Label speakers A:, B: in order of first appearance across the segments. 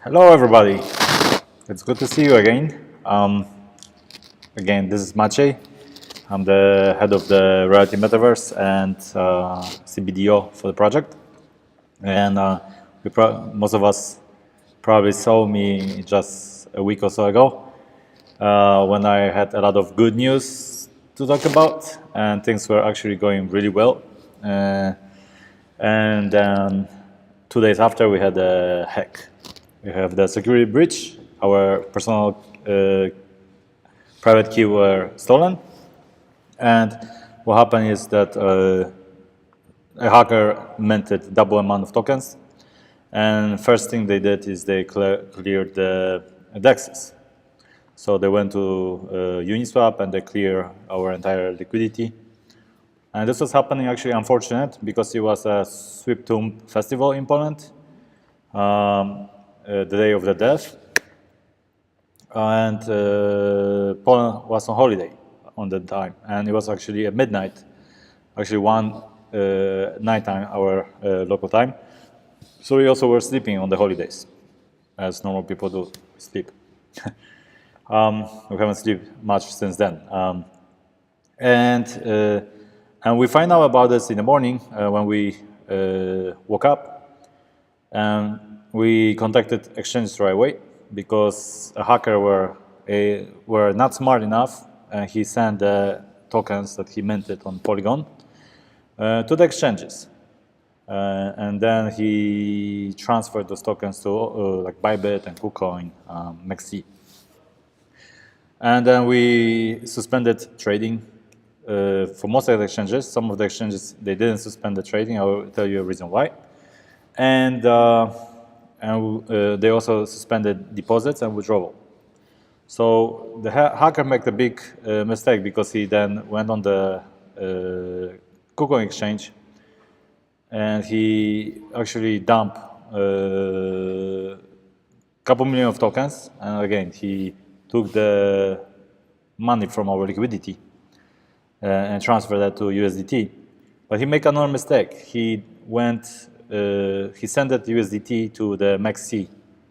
A: Hello, everybody. It's good to see you again. Again, this is Maciej. I'm the head of the Reality Metaverse and CBDO for the project. And most of us probably saw me just a week or so ago when I had a lot of good news to talk about, and things were actually going really well. And then 2 days after, we had a hack. We have the security breach. Our personal private key were stolen. And what happened is that a hacker minted double amount of tokens. And first thing they did is they cleared the DEXs. So they went to Uniswap and they cleared our entire liquidity. And this was happening actually unfortunate because it was a Sweep Tomb festival in Poland. The day of the death, and Poland was on holiday on that time, and it was actually at midnight, actually nighttime, our local time. So we also were sleeping on the holidays, as normal people do, sleep. We haven't slept much since then, and we find out about this in the morning when we woke up, and we contacted exchanges right away because a hacker were not smart enough, and he sent the tokens that he minted on Polygon to the exchanges, and then he transferred those tokens to like Bybit and KuCoin, Maxi, and then we suspended trading for most of the exchanges. Some of the exchanges they didn't suspend the trading. I will tell you a reason why, and they also suspended deposits and withdrawal. So the hacker made a big mistake because he then went on the KuCoin exchange and he actually dumped a couple million of tokens. And again, he took the money from our liquidity and transferred that to USDT. But he made another mistake. He sent that USDT to the Maxi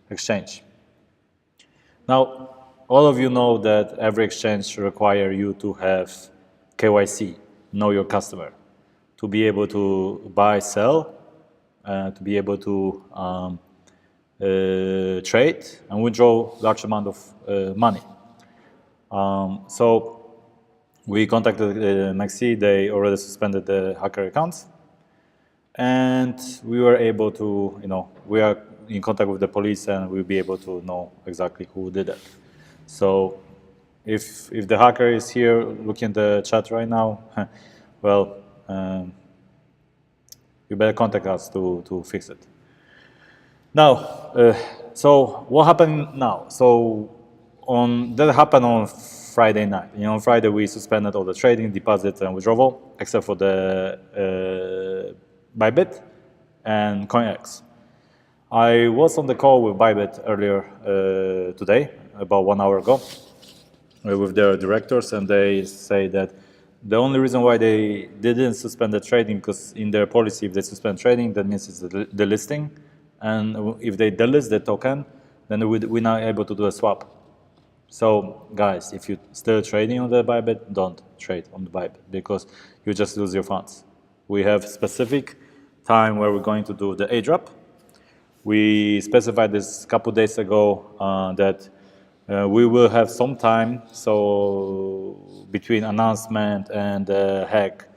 A: exchange. Now, all of you know that every exchange requires you to have KYC, know your customer, to be able to buy, sell, to be able to trade and withdraw large amount of money. So we contacted Maxi. They already suspended the hacker accounts. And we were able to, we are in contact with the police and we'll be able to know exactly who did it. So if the hacker is here looking at the chat right now, well, you better contact us to fix it. Now, so what happened now? So that happened on Friday night. On Friday we suspended all the trading, deposits, and withdrawal, except for the Bybit and CoinX. I was on the call with Bybit earlier today, about 1 hour ago, with their directors, and they say that the only reason why they didn't suspend the trading, because in their policy, if they suspend trading, that means it's delisting, and if they delist the token, then we're not able to do a swap. So, guys, if you're still trading on the Bybit, don't trade on the Bybit, because you just lose your funds. We have specific time where we're going to do the airdrop. We specified this a couple days ago that we will have some time, so between announcement and hack,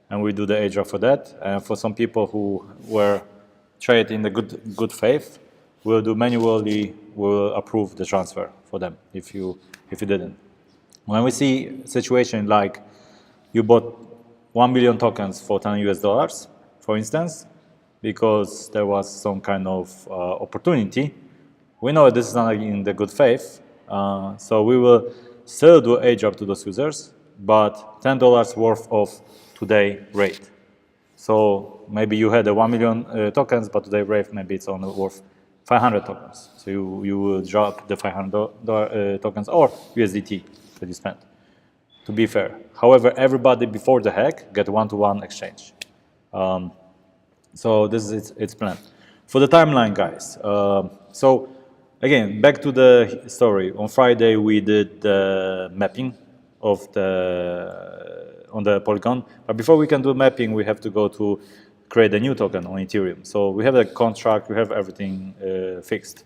A: and we do the airdrop for that. And for some people who were trading in the good faith, we'll do manually. We'll approve the transfer for them if you didn't. When we see a situation like you bought 1 million tokens for $10 US, for instance, because there was some kind of opportunity, we know this is not in the good faith, so we will still do airdrop to those users, but $10 worth of today rate. So maybe you had a 1 million tokens, but today rate maybe it's only worth 500 tokens. So you will drop the 500 tokens or USDT that you spent, to be fair. However, everybody before the hack get one-to-one exchange. So this is its plan. For the timeline, guys. So again, back to the story. On Friday, we did the mapping of on the Polygon. But before we can do mapping, we have to go to create a new token on Ethereum. So we have a contract, we have everything fixed.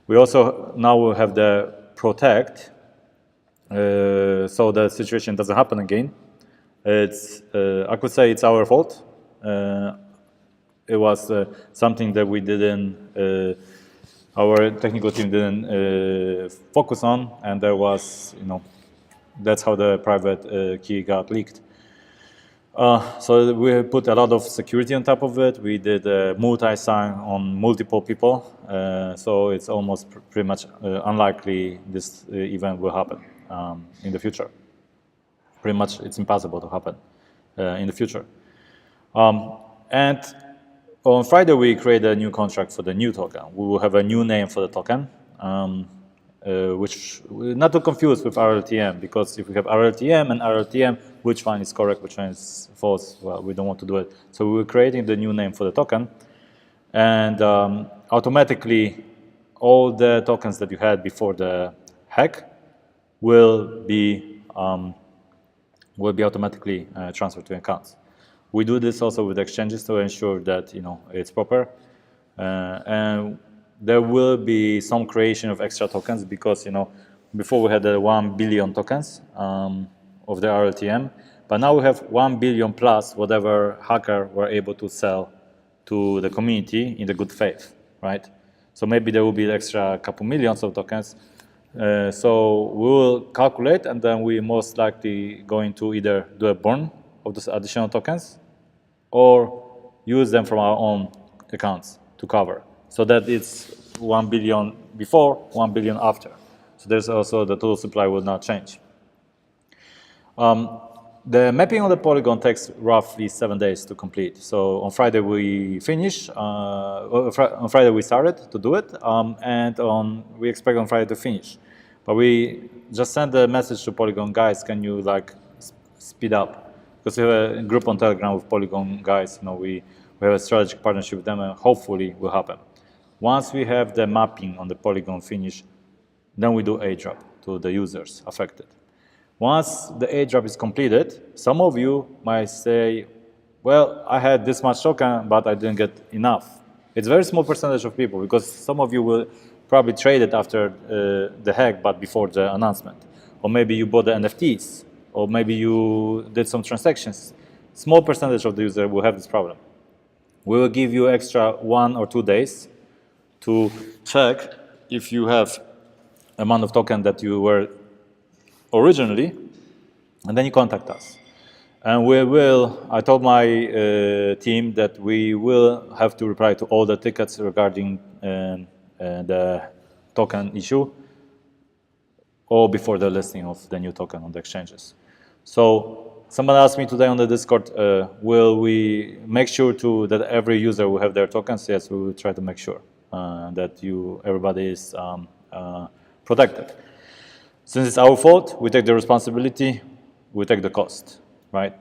A: We also now have the protect, so the situation doesn't happen again. It's I could say it's our fault. It was something that we didn't, our technical team didn't focus on, and there was, that's how the private key got leaked. So we put a lot of security on top of it. We did multi-sign on multiple people, so it's almost pretty much unlikely this event will happen in the future. Pretty much it's impossible to happen in the future. And on Friday, we created a new contract for the new token. We will have a new name for the token, which not to confuse with RLTM, because if we have RLTM and RLTM, which one is correct, which one is false, well, we don't want to do it. So we're creating the new name for the token, and automatically all the tokens that you had before the hack will be automatically transferred to accounts. We do this also with exchanges to ensure that it's proper, and there will be some creation of extra tokens because before we had 1 billion tokens of the RLTM, but now we have 1 billion plus whatever hacker were able to sell to the community in the good faith, right? So maybe there will be extra couple millions of tokens. So we will calculate, and then we most likely going to either do a burn of those additional tokens or use them from our own accounts to cover, so that it's 1 billion before, 1 billion after. So there's also the total supply will not change. The mapping on the Polygon takes roughly 7 days to complete. So on Friday we finish. On Friday we started to do it, and we expect on Friday to finish. But we just sent a message to Polygon guys. Can you speed up? Because we have a group on Telegram with Polygon guys. We have a strategic partnership with them, and hopefully will happen. Once we have the mapping on the Polygon finished, then we do airdrop to the users affected. Once the airdrop is completed, some of you might say, well, I had this much token, but I didn't get enough. It's a very small percentage of people, because some of you will probably trade it after the hack, but before the announcement. Or maybe you bought the NFTs, or maybe you did some transactions. Small percentage of the user will have this problem. We will give you extra 1 or 2 days to check if you have amount of token that you were originally, and then you contact us. And we will, I told my team that we will have to reply to all the tickets regarding the token issue, or before the listing of the new token on the exchanges. So someone asked me today on the Discord, will we make sure that every user will have their tokens? Yes, we will try to make sure that everybody is protected. Since it's our fault, we take the responsibility, we take the cost, right?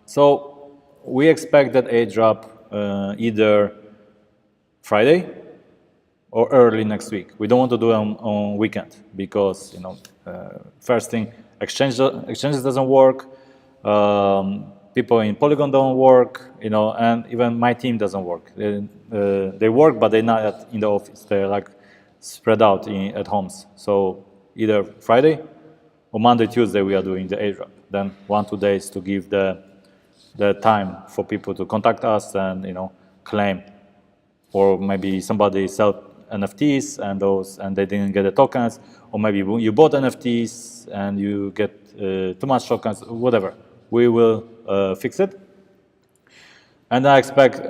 A: So we expect that airdrop either Friday or early next week. We don't want to do it on weekend because first thing, exchanges doesn't work. People in Polygon don't work, and even my team doesn't work. They work, but they're not in the office. They're spread out at homes. So either Friday or Monday, Tuesday, we are doing the airdrop. Then 1-2 days to give the time for people to contact us and claim, or maybe somebody sell NFTs and they didn't get the tokens, or maybe you bought NFTs and you get too much tokens, whatever. We will fix it. And I expect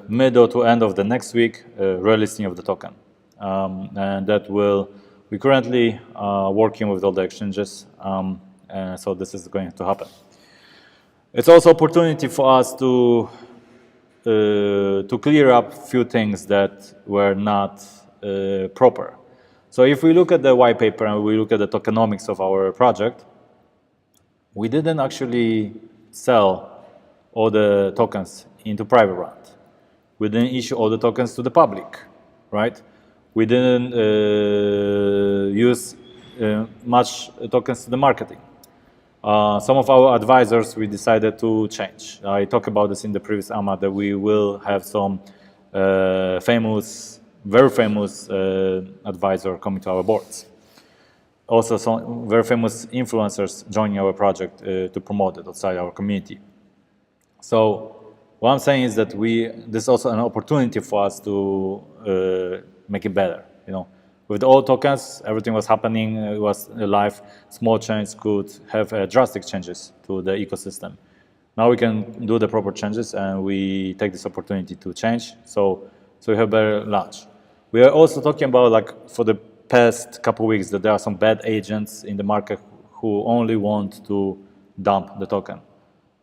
A: middle to end of the next week relisting of the token. And that we're currently working with all the exchanges, so this is going to happen. It's also opportunity for us to clear up a few things that were not proper. So if we look at the white paper and we look at the tokenomics of our project, we didn't actually sell all the tokens into private round. We didn't issue all the tokens to the public, right? we didn't use much tokens to the marketing. Some of our advisors, we decided to change. I talked about this in the previous AMA, that we will have some very famous advisor coming to our boards. Also, some very famous influencers joining our project to promote it outside our community. So what I'm saying is that this is also an opportunity for us to make it better. With the old tokens, everything was happening, it was live. Small changes could have drastic changes to the ecosystem. Now we can do the proper changes, and we take this opportunity to change. So we have better launch. We are also talking about, like, for the past couple of weeks, that there are some bad agents in the market who only want to dump the token.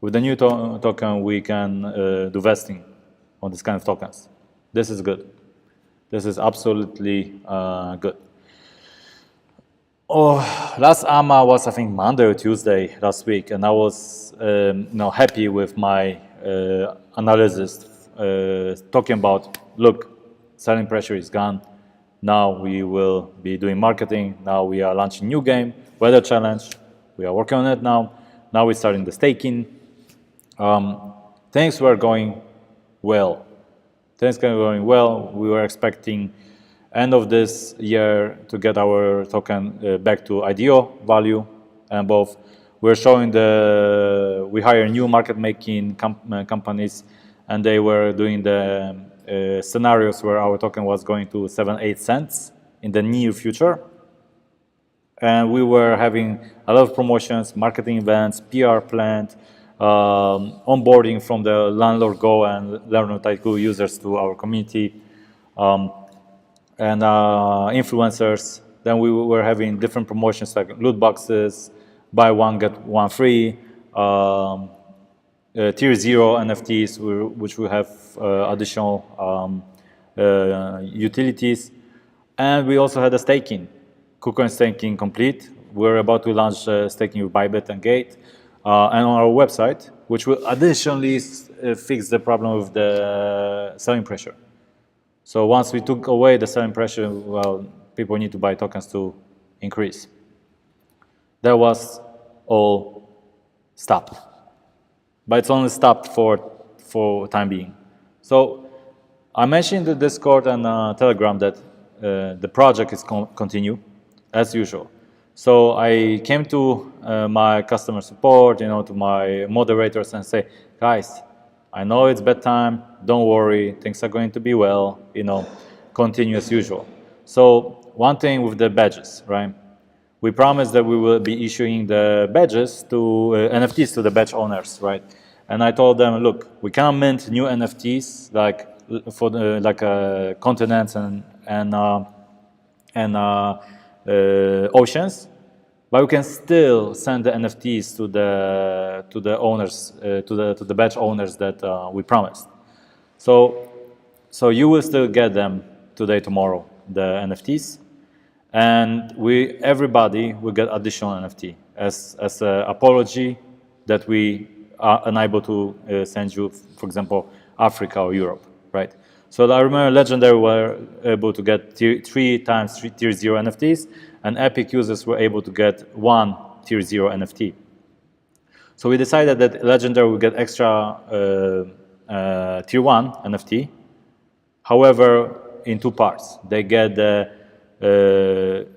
A: With the new token, we can do vesting on this kind of tokens. This is good. This is absolutely good. Last AMA was, I think, Monday or Tuesday last week, and I was happy with my analysis, talking about, look, selling pressure is gone. Now we will be doing marketing. Now we are launching new game, Weather Challenge. We are working on it now. Now we're starting the staking. Things were going well. Things were going well. We were expecting end of this year to get our token back to IDO value, and both. We're showing we hire new market making companies, and they were doing the scenarios where our token was going to 7-8 cents in the near future. And we were having a lot of promotions, marketing events, PR planned, onboarding from the Landlord Go and Learn Tycoon users to our community, and influencers. Then we were having different promotions like loot boxes, buy one, get one free, tier 0 NFTs, which will have additional utilities. And we also had a staking, KuCoin staking complete. We're about to launch staking with Bybit and Gate. And on our website, which will additionally fix the problem of the selling pressure. So once we took away the selling pressure, well, people need to buy tokens to increase. That was all stopped. But it's only stopped for time being. So I mentioned in the Discord and Telegram that the project is continue as usual. So I came to my customer support, to my moderators, and say, guys, I know it's bedtime. Don't worry, things are going to be well. Continue as usual. So one thing with the badges, right? We promised that we will be issuing the badges to NFTs to the badge owners, right? And I told them, look, we can't mint new NFTs like for the continents and oceans, but we can still send the NFTs to the owners, to the badge owners that we promised. So you will still get them today, tomorrow, the NFTs, and everybody will get additional NFT as an apology that we are unable to send you, for example, Africa or Europe, right? So I remember Legendary were able to get 3 times tier 0 NFTs, and Epic users were able to get 1 tier 0 NFT. So we decided that Legendary will get extra tier 1 NFT. However, in 2 parts. They get the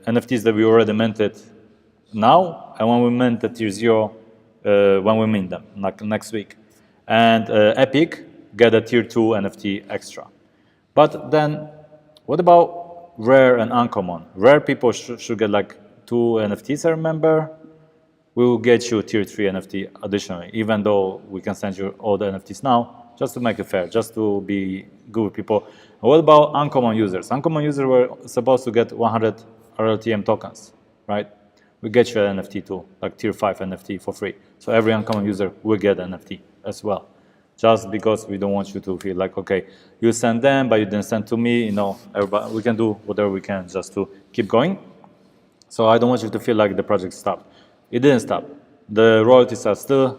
A: NFTs that we already minted now, and when we mint the tier 0, when we mint them, like next week. And Epic get a tier 2 NFT extra. But then, what about rare and uncommon? Rare people should get like 2 NFTs, I remember. We will get you tier 3 NFT additionally, even though we can send you all the NFTs now, just to make it fair, just to be good with people. And what about uncommon users? Uncommon users were supposed to get 100 RLTM tokens, right? We get you an NFT too, like tier 5 NFT for free. So every uncommon user will get an NFT as well. Just because we don't want you to feel like, okay, you send them, but you didn't send to me. Everybody, we can do whatever we can just to keep going. So I don't want you to feel like the project stopped. It didn't stop. The royalties are still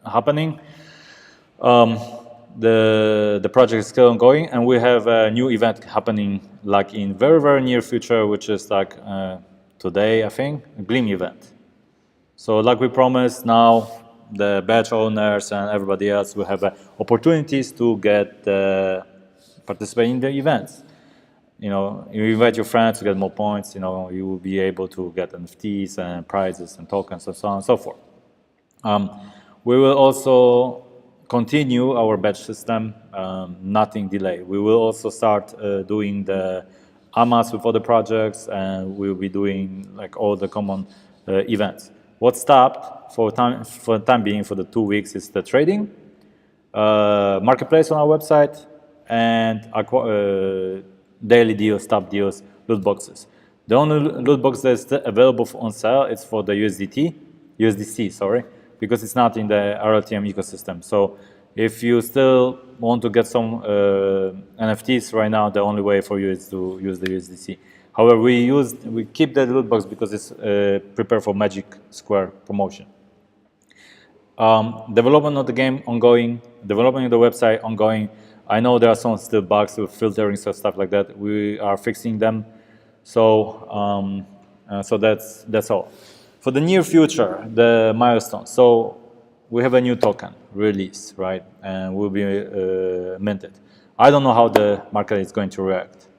A: happening. the project is still ongoing, and we have a new event happening like in very near future, which is like today, I think, a Gleam event. So like we promised, now the batch owners and everybody else will have opportunities to get participate in the events. You know, you invite your friends to get more points. You know, you will be able to get NFTs and prizes and tokens and so on and so forth. We will also continue our batch system, nothing delay. We will also start doing the AMAs with other projects, and we'll be doing like all the common events. What stopped for the time being for the 2 weeks is the trading, marketplace on our website, and daily deals, top deals, loot boxes. The only loot box that's available on sale is for the USDC, sorry, because it's not in the RLTM ecosystem. So if you still want to get some NFTs right now, the only way for you is to use the USDC. However, we keep the loot box because it's prepared for Magic Square promotion. Development of the game ongoing, development of the website ongoing. I know there are some still bugs with filtering and stuff like that. We are fixing them. So so that's all. For the near future, the milestones. So we have a new token release, right? And will be minted. I don't know how the market is going to react.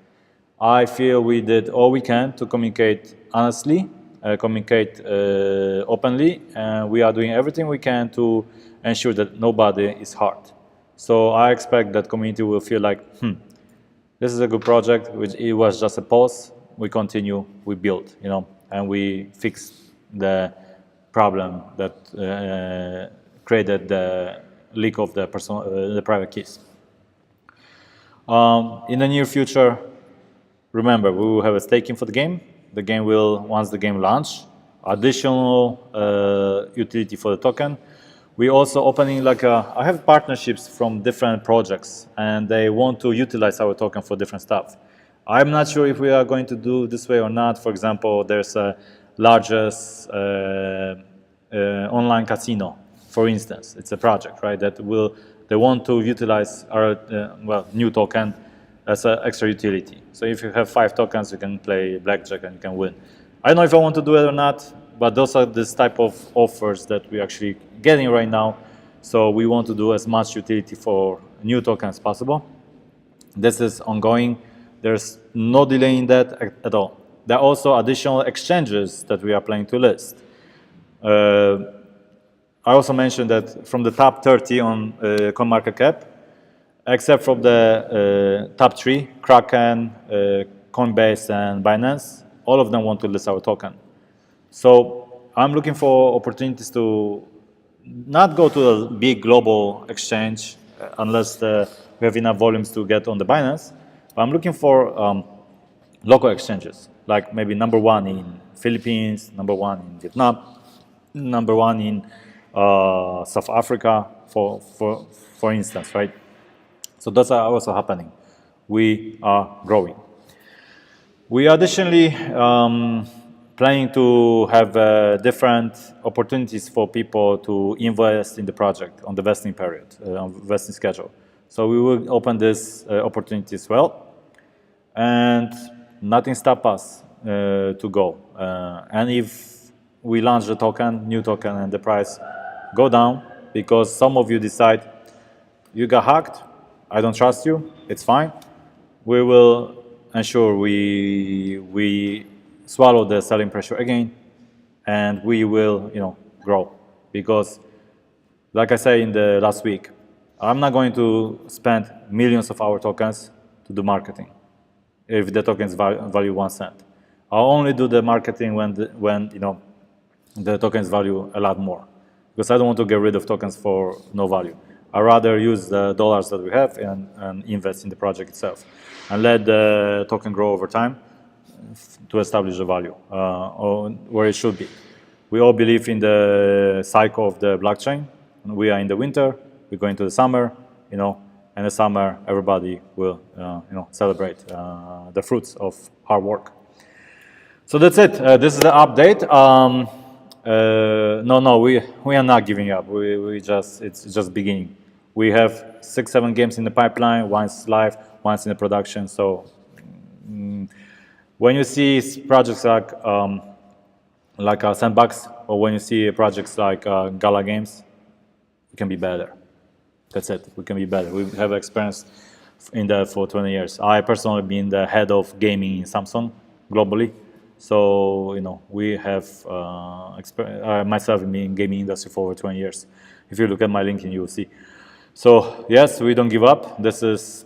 A: I feel we did all we can to communicate honestly, communicate openly, and we are doing everything we can to ensure that nobody is hurt. So I expect that community will feel like, this is a good project, which it was just a pause. We continue, we build, you know, and we fix the problem that created the leak of the private keys. In the near future, remember, we will have a staking for the game. The game will, once the game launch, additional utility for the token. We also opening like I have partnerships from different projects, and they want to utilize our token for different stuff. I'm not sure if we are going to do this way or not. For example, there's a largest online casino, for instance. It's a project, right? They want to utilize our new token as an extra utility. So if you have 5 tokens, you can play blackjack and you can win. I don't know if I want to do it or not, but those are this type of offers that we're actually getting right now. So we want to do as much utility for new tokens as possible. This is ongoing. There's no delay in that at all. There are also additional exchanges that we are planning to list. I also mentioned that from the top 30 on CoinMarketCap, except from the top 3, Kraken, Coinbase, and Binance, all of them want to list our token. So I'm looking for opportunities to not go to a big global exchange unless we have enough volumes to get on the Binance. But I'm looking for local exchanges, like maybe number 1 in Philippines, number 1 in Vietnam, number 1 in South Africa, for instance, right? So those are also happening. We are growing. We are additionally planning to have different opportunities for people to invest in the project on the vesting period, on vesting schedule. So we will open this opportunity as well, and nothing stops us to go. And if we launch the token, new token, and the price go down because some of you decide you got hacked, I don't trust you, it's fine. We will ensure we swallow the selling pressure again, and we will, grow. Because, like I said in the last week, I'm not going to spend millions of our tokens to do marketing if the tokens value 1 cent. I'll only do the marketing when the tokens value a lot more, because I don't want to get rid of tokens for no value. I'd rather use the dollars that we have and invest in the project itself and let the token grow over time to establish the value or where it should be. We all believe in the cycle of the blockchain. We are in the winter, we're going to the summer, and the summer everybody will celebrate the fruits of hard work. So that's it. This is the update. No, we are not giving up. It's just beginning. We have 6, 7 games in the pipeline. One's live, one's in the production. So when you see projects like Sandbox, or when you see projects like Gala Games, we can be better. That's it. We can be better. We have experience in that for 20 years. I personally been the head of gaming in Samsung globally. So, we have myself been in gaming industry for over 20 years. If you look at my LinkedIn, you will see. So, yes, we don't give up. This is,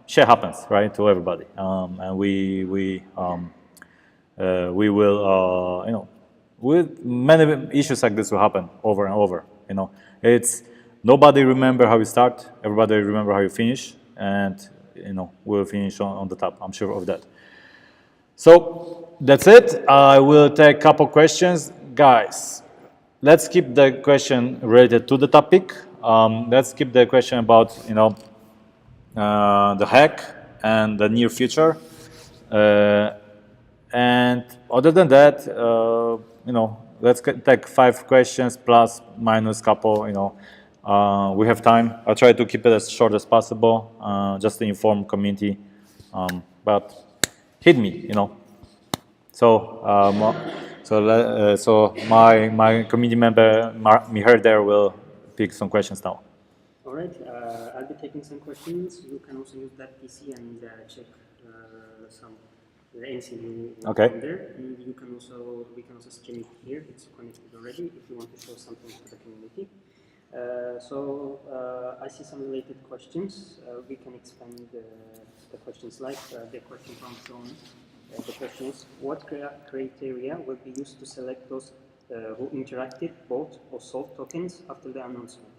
A: shit happens, right, to everybody. And we will, with many issues like this will happen over and over. It's nobody remember how you start, everybody remember how you finish, and we'll finish on the top. I'm sure of that. So that's it. I will take a couple questions, guys. Let's keep the question related to the topic. Let's keep the question about the hack and the near future. And other than that, let's take 5 questions plus minus couple. We have time. I'll try to keep it as short as possible, just to inform community. But hit me, So, so my community member Mihir there will pick some questions now.
B: All right, I'll be taking some questions. You can also use that PC and check anything you want on there. And we can also stream it here. It's connected already. If you want to show something to the community. I see some related questions. We can expand the questions like the question from John. The question is, what criteria will be used to select those who interacted, bought, or sold tokens after the announcement?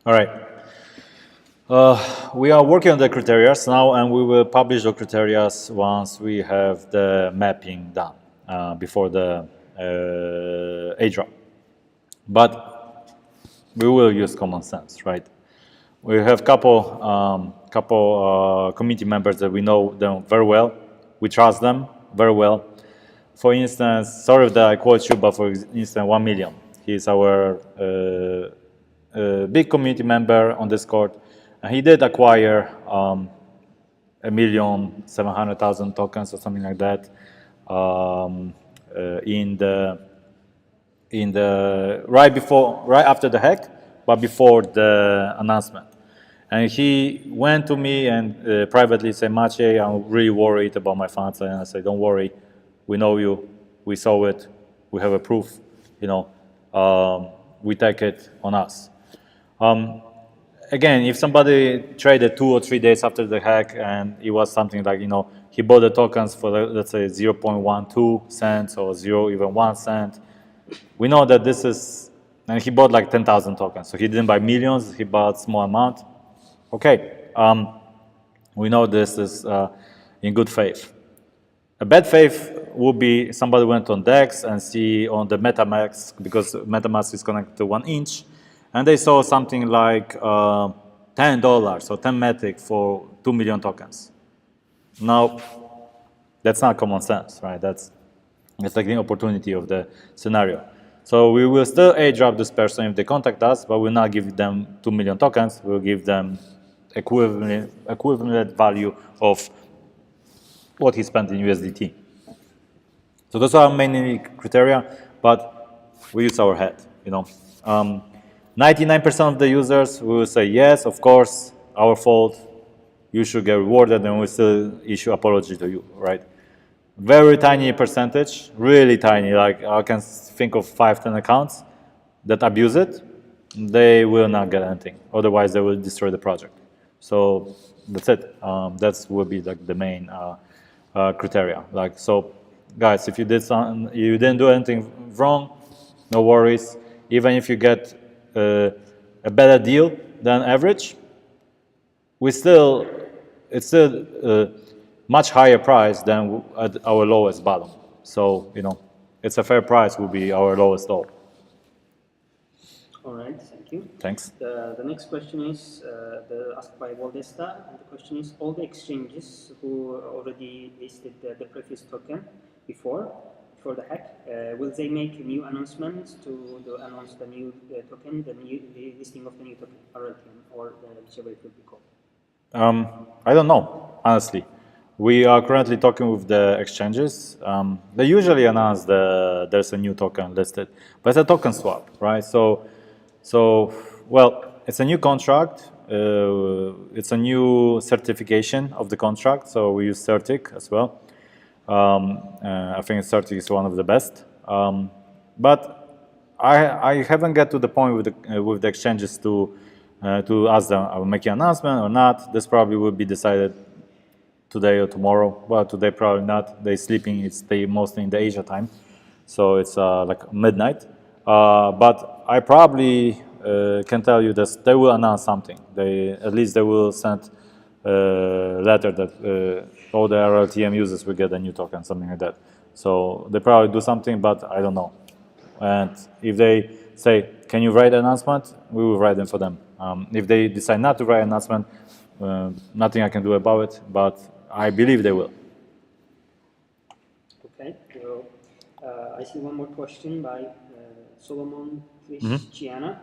A: All right. We are working on the criteria now, and we will publish the criteria once we have the mapping done before the airdrop. But we will use common sense, right? We have couple community members that we know them very well. We trust them very well. For instance, sorry that I quote you, but for instance, 1 million. He's our big community member on Discord. And he did acquire 1,700,000 tokens or something like that right after the hack, but before the announcement. And he went to me and privately said, Maciej, I'm really worried about my funds. And I said, don't worry, we know you, we saw it, we have a proof, we take it on us. Again, if somebody traded 2 or 3 days after the hack and it was something like, he bought the tokens for, let's say, 0.12 cents or 0.1 cent, we know that this is, and he bought like 10,000 tokens. So he didn't buy millions, he bought small amount. Okay, we know this is in good faith. A bad faith would be somebody went on DEX and see on the MetaMask, because MetaMask is connected to 1 inch, and they saw something like $10 or 10 metric for 2 million tokens. Now, that's not common sense, right? That's like the opportunity of the scenario. So we will still airdrop this person if they contact us, but we'll not give them 2 million tokens. We'll give them equivalent value of what he spent in USDT. So those are mainly criteria, but we use our head, 99% of the users will say, yes, of course, our fault, you should get rewarded, and we still issue apology to you, right? Very tiny percentage, really tiny, like I can think of 5-10 accounts that abuse it, they will not get anything. Otherwise, they will destroy the project. So that's it. That will be like the main criteria. Like, so, guys, if you didn't do anything wrong, no worries. Even if you get a better deal than average, it's still much higher price than at our lowest bottom. So, it's a fair price will be our lowest low.
B: All right, thank you.
A: Thanks.
B: The next question is asked by Waldesta, and the question is, all the exchanges who already listed the previous token before, for the hack. Will they make a new announcement to announce the new token, the listing of the new token, RLTM, or whichever it will be called?
A: I don't know, honestly. We are currently talking with the exchanges. They usually announce there's a new token listed, but it's a token swap, right? So well, it's a new contract. It's a new certification of the contract. So we use Certic as well. I think Certic is one of the best. But I haven't got to the point with the exchanges to ask them, are we making an announcement or not? This probably will be decided today or tomorrow. Well, today probably not. They're sleeping. They mostly in the Asia time, so it's like midnight. But I probably can tell you that they will announce something. At least they will send a letter that all the RLTM users will get a new token, something like that. So they probably do something, but I don't know. And if they say, can you write an announcement? We will write them for them. If they decide not to write an announcement, nothing I can do about it, but I believe they will.
B: Okay, so I see one more question by Solomon Cristiana.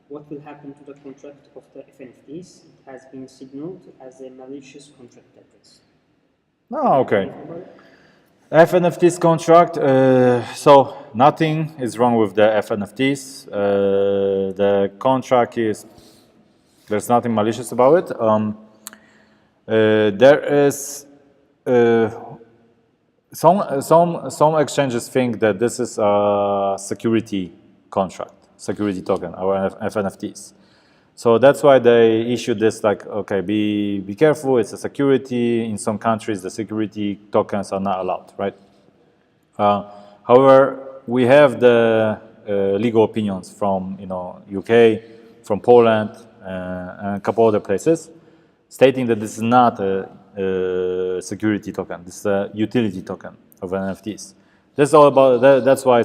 B: What will happen to the contract of the FNFTs? It has been signaled as a malicious contract address.
A: Oh, okay. FNFTs contract, so nothing is wrong with the FNFTs. The contract there's nothing malicious about it. There is some exchanges think that this is a security contract, security token, or FNFTs. So that's why they issued this, like, okay, be careful, it's a security. In some countries, the security tokens are not allowed, right? However, we have the legal opinions from UK, from Poland, and a couple other places, stating that this is not a security token. This is a utility token of NFTs. That's all about that. That's why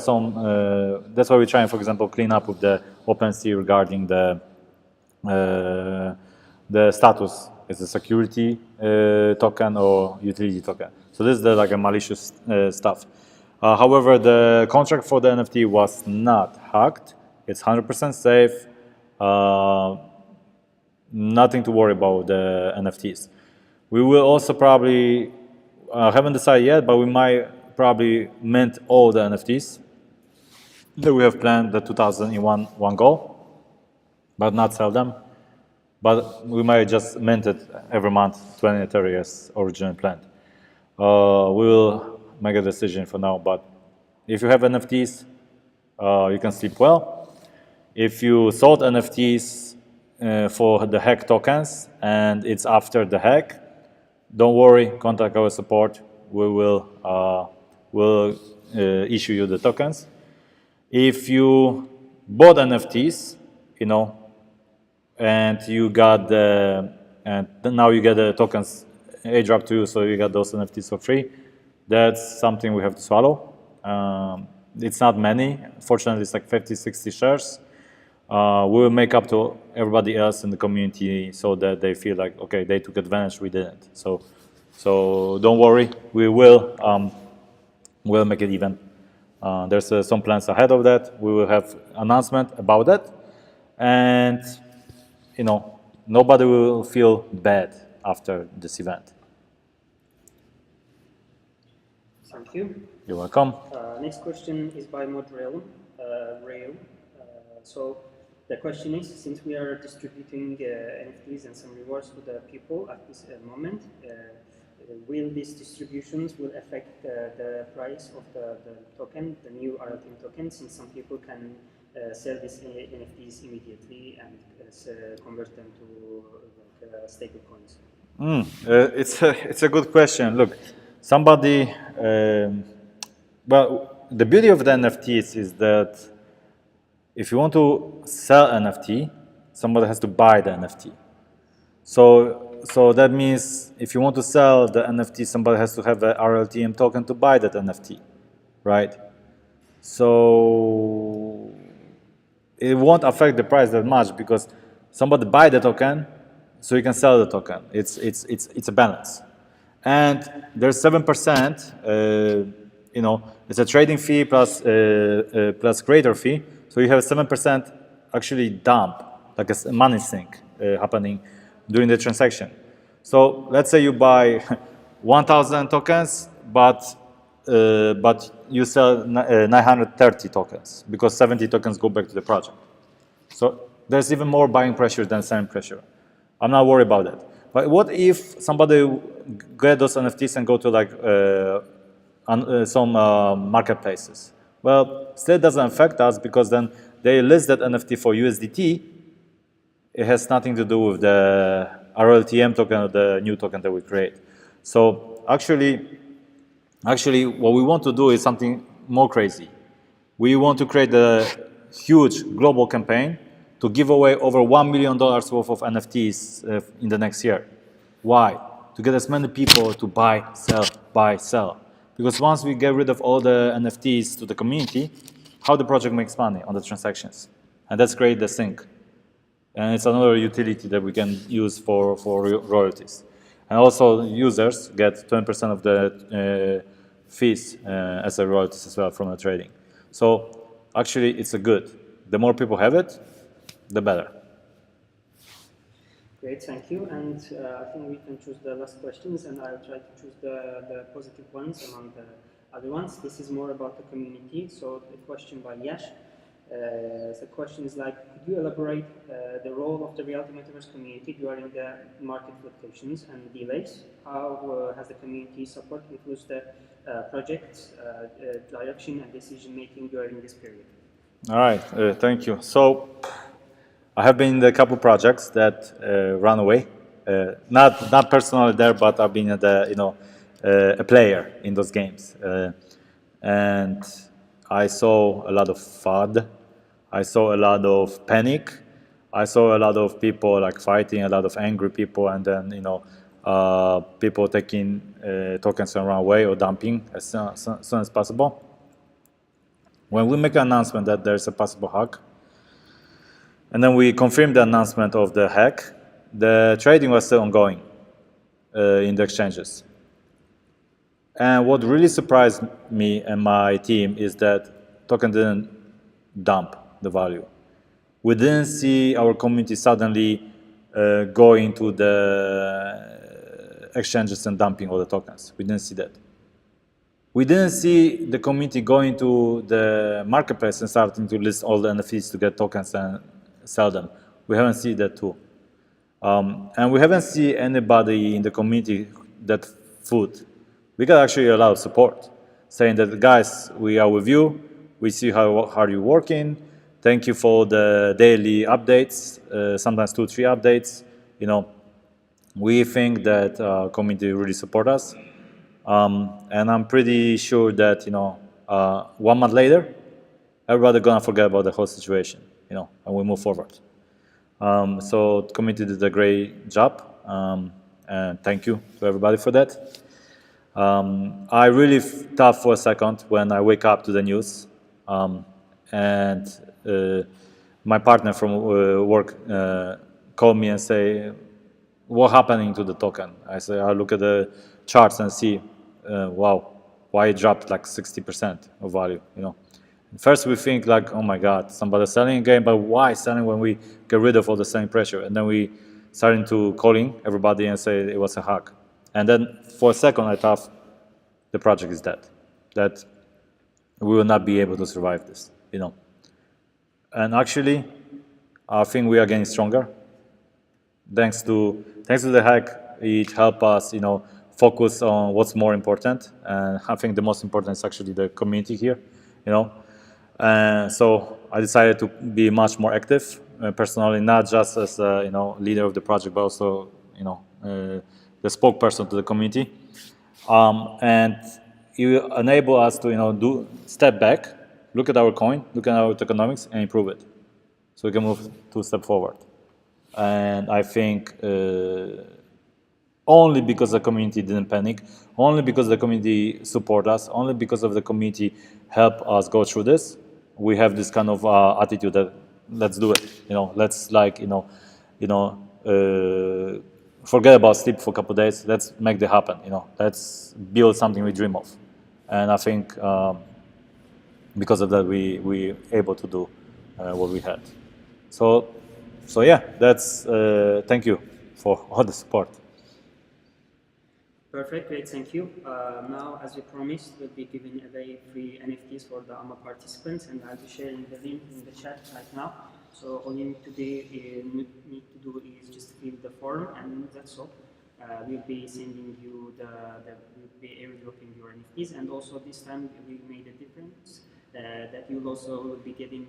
A: we're trying, for example, clean up with the OpenSea regarding the status is a security token or utility token. So this is like a malicious stuff. However, the contract for the NFT was not hacked. It's 100% safe. Nothing to worry about the NFTs. We will also probably, haven't decided yet, but we might probably mint all the NFTs that we have planned, the 2,000 in one go, but not sell them. But we might just mint it every month, 20 Ethereum as originally planned. We will make a decision for now, but if you have NFTs, you can sleep well. If you sold NFTs for the hack tokens and it's after the hack, don't worry, contact our support. We will issue you the tokens. If you bought NFTs, and you got and now you get the tokens airdrop to you, so you got those NFTs for free. That's something we have to swallow. It's not many. Fortunately, it's like 50, 60 shares. We will make up to everybody else in the community so that they feel like, okay, they took advantage, we didn't. So don't worry, we'll make it even. There's some plans ahead of that. We will have announcement about that, and nobody will feel bad after this event.
B: Thank you.
A: You're welcome.
B: Next question is by Modrail. So the question is, since we are distributing NFTs and some rewards to the people at this moment, will these distributions affect the price of the token, the new RLTM token, since some people can sell these NFTs immediately and convert them to stable coins?
A: It's a good question. Look, somebody, well, the beauty of the NFTs is that if you want to sell NFT, somebody has to buy the NFT. So that means if you want to sell the NFT, somebody has to have a RLTM token to buy that NFT, right? So it won't affect the price that much because somebody buy the token, so you can sell the token. It's a balance, and there's 7% you know, it's a trading fee plus creator fee. So you have 7% actually dump, like a money sink happening during the transaction. So let's say you buy 1,000 tokens, but you sell 930 tokens because 70 tokens go back to the project. So there's even more buying pressure than selling pressure. I'm not worried about that. But what if somebody get those NFTs and go to like some marketplaces? Well, still doesn't affect us because then they list that NFT for USDT. It has nothing to do with the RLTM token or the new token that we create. So actually, what we want to do is something more crazy. We want to create a huge global campaign to give away over $1 million worth of NFTs in the next year. Why? To get as many people to buy, sell. Because once we get rid of all the NFTs to the community, how the project makes money on the transactions. And that's create the sync. And it's another utility that we can use for royalties. And also users get 20% of the fees as a royalties as well from the trading. So actually it's a good. The more people have it, the better.
B: Great, thank you. And I think we can choose the last questions, and I'll try to choose the positive ones among the other ones. This is more about the community. So the question by Yash. The question is like, could you elaborate the role of the Reality Metaverse community during the market fluctuations and delays? How has the community support influenced the project's direction and decision making during this period?
A: All right, thank you. So I have been in a couple projects that ran away. Not personally there, but I've been a player in those games, and I saw a lot of FUD. I saw a lot of panic. I saw a lot of people like fighting, a lot of angry people, and then people taking tokens and run away or dumping as soon as possible. When we make an announcement that there's a possible hack, and then we confirm the announcement of the hack, the trading was still ongoing in the exchanges. And what really surprised me and my team is that token didn't dump the value. We didn't see our community suddenly going to the exchanges and dumping all the tokens. We didn't see that. We didn't see the community going to the marketplace and starting to list all the NFTs to get tokens and sell them. We haven't seen that too. And we haven't seen anybody in the community that food. We got actually a lot of support, saying that, guys, we are with you. We see how hard you're working. Thank you for the daily updates, sometimes 2-3 updates. We think that community really support us. And I'm pretty sure that 1 month later, everybody gonna forget about the whole situation, and we move forward. So the community did a great job, and thank you to everybody for that. I really thought for a second when I wake up to the news, and my partner from work called me and say, "What happening to the token?" I say, I look at the charts and see, wow, why it dropped like 60% of value, First we think like, oh my God, somebody's selling again, but why selling when we get rid of all the selling pressure? And then we started to calling everybody and say it was a hack. And then for a second I thought the project is dead, that we will not be able to survive this, And actually, I think we are getting stronger. Thanks to the hack, it helped us, focus on what's more important. And I think the most important is actually the community here, So I decided to be much more active personally, not just as a leader of the project, but also the spokesperson to the community, and it will enable us to do step back, look at our coin, look at our tokenomics, and improve it, so we can move 2 steps forward. And I think only because the community didn't panic, only because the community support us, only because of the community help us go through this, we have this kind of attitude that let's do it. Let's forget about sleep for a couple of days. Let's make it happen. Let's build something we dream of, and I think because of that we able to do what we had. So yeah, that's thank you for all the support.
B: Perfect, great, thank you. Now, as we promised, we'll be giving away free NFTs for the AMA participants, and I'll be sharing the link in the chat right now. So all you need to do is just fill the form, and that's all. We'll be sending you we'll be airdropping your NFTs, and also this time we made a difference that you'll also will be getting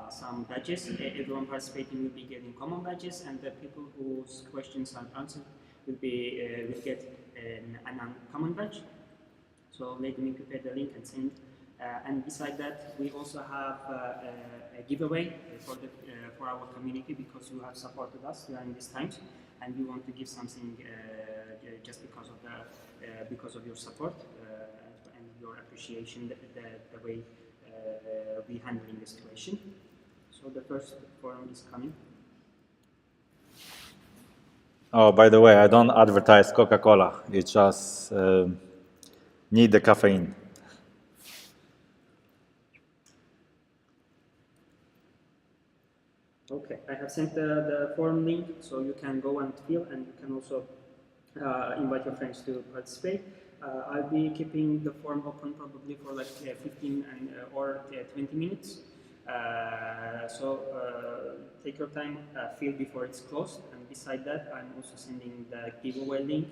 B: some badges. Everyone participating will be getting common badges, and the people whose questions are answered will get an uncommon badge. So let me prepare the link and send. And beside that, we also have a giveaway for our community, because you have supported us during these times, and we want to give something just because of your support and your appreciation the way we handling the situation. So the first forum is coming.
A: Oh, by the way, I don't advertise Coca-Cola. It just need the caffeine.
B: Okay, I have sent the form link, so you can go and fill, and you can also invite your friends to participate. I'll be keeping the form open probably for like 15 or 20 minutes. So take your time, fill before it's closed. And beside that, I'm also sending the giveaway link.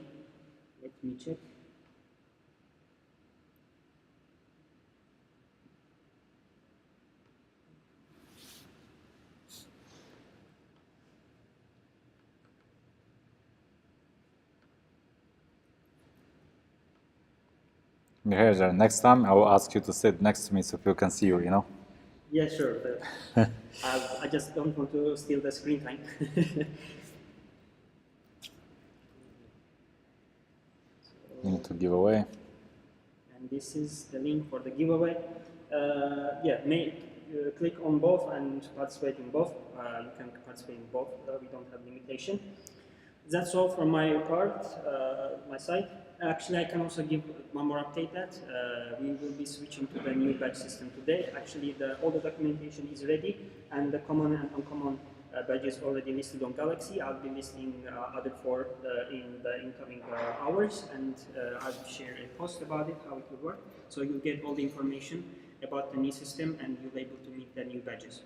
B: Let me check.
A: Here, next time I will ask you to sit next to me so people can see you, you know?
B: Yeah, sure. I just don't want to steal the screen time.
A: Need to give away.
B: And this is the link for the giveaway. Yeah, click on both and participate in both. You can participate in both. We don't have limitation. That's all from my part, my side. Actually, I can also give one more update that we will be switching to the new badge system today. Actually, all the documentation is ready, and the common and uncommon badges already listed on Galaxy. I'll be listing other four in the incoming hours, and I'll share a post about it, how it will work. So you'll get all the information about the new system, and you'll be able to meet the new badges.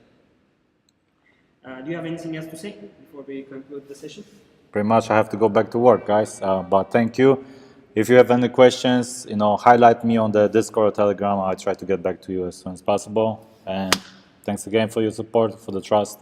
B: Do you have anything else to say before we conclude the session?
A: Pretty much I have to go back to work, guys, but thank you. If you have any questions, highlight me on the Discord or Telegram. I'll try to get back to you as soon as possible. And thanks again for your support, for the trust.